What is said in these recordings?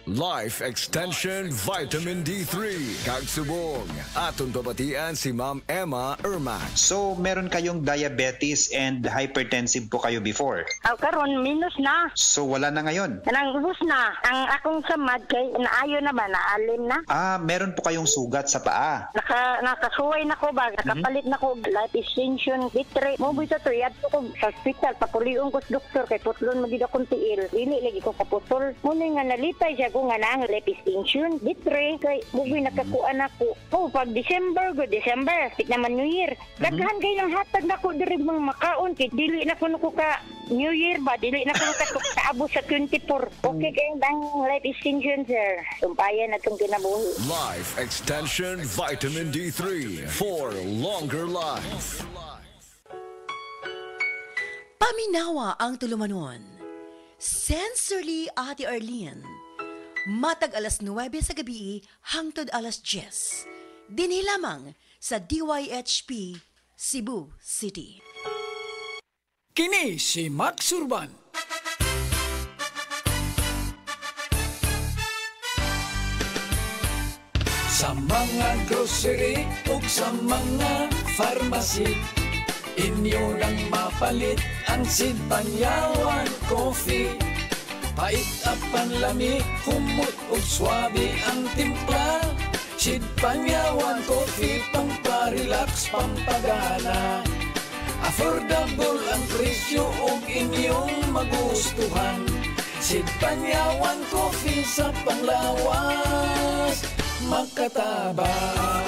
Life Extension Vitamin D3. Kagsubong. Atong babatian si Ma'am Emma Erman. So, meron kayong diabetes and hypertensive po kayo before? Karon minus na. So, wala na ngayon? Kanang ubos na. Ang akong samad kay naayo na ba, naalim na. Meron po kayong sugat sa paa? Nakasuway na ko ba, nakapalit na ko life extension, bitre. Mo bisa to, yadto ko sa hospital, papuliong ko sa doktor, kay putlon magid akong tiil. Dili lagi ko kaputol. Muna nga nalipay siya ko nga na ang life extension, bitre. Kay mubi nakakuan ako. Pag December, tik naman New Year. Daghan kayo ng hatag na ko diri mga makaon, kay dili na ko ka New Year ba, dili na ko kaabot sa 24. Okay kayo bang life extension, sir? Tumpayan na itong kinabuhi. Life Extension Vitamin D3 for longer life. Paminawa ang tulumanon. Sensorily, Ate Arlene. Matag alas 9 sa gabi hangtod alas 10. Dinhi lamang sa DYHP Cebu City. Kini si Max Urban. Sa mga grocery ug sa mga pharmacy, inyo nang mapalit ang Sinpanyawan Coffee. Pait at panlami, humot ug swabe ang timpla. Sinpanyawan Coffee, pamparelax, pampagana. Affordable ang presyo ug inyong magustuhan. Sinpanyawan Coffee sa panglawas, makatabang.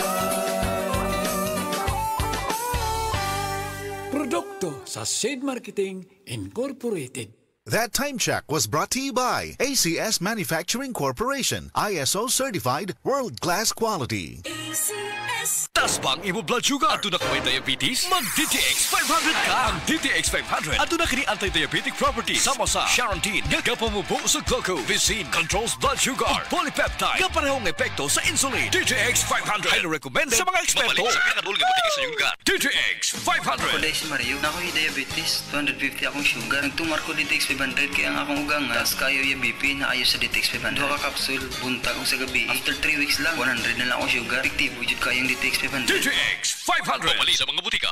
Produkto sa Seed Marketing Incorporated. That time check was brought to you by ACS Manufacturing Corporation, ISO certified world-class quality. ACS. Tasbang imo blood sugar. Ato na kay diabetes? Mag DTX 500 ka. Ang DTX 500 ato na kini anti-diabetic properties. Sama sa Charantine, gagapamubo sa glucose, Vicine, controls blood sugar, polypeptide, kaparehong epekto sa insulin. DTX 500 highly recommended sa mga eksperto. Sa pinabulga sa iyong lugar. DTX 500. Kulay si Mario, na ako'y diabetes, 250 akong sugar. Nagtumar ko DTX 500 kaya ang akong ugang tas kayo yung BP na ayos sa DTX 500. Duha ka kapsul, buntag ko sa gabi. After 3 weeks lang, 100 na lang akong sugar. Efektibo jud kayong DTX 500. DTX 500. Pamali sa mga butika.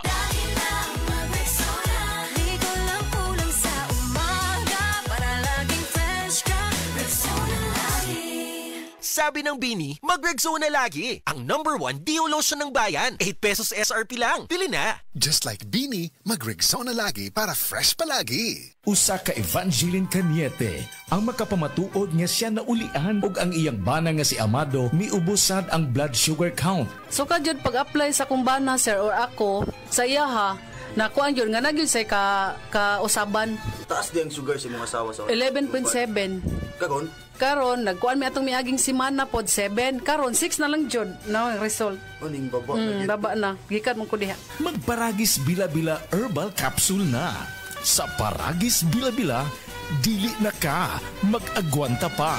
Sabi ng Bini, mag-Rexona lagi. Ang #1 Dio Lotion ng bayan. 8 pesos SRP lang. Bili na. Just like Bini, mag-Rexona lagi para fresh palagi. Usa ka Evangeline Cañete ang makapamatuod nga siya na ulian ug ang iyang bana nga si Amado miubusad ang blood sugar count. So kadyod pag-apply sa kumbana sir or ako sa iya ha, nakuan yun nga nagyud say ka usaban. Taas di ang sugar sa mga asawa sa 11.7. Karon nagkuan mi atong miaging semana pod 7. Karon 6 na lang jud na ang result. Uning baba baba na. Gikan mo ko diha. Magparagis bila-bila herbal capsule na. Sa Paragis bila-bila, dili na ka mag-agwanta pa.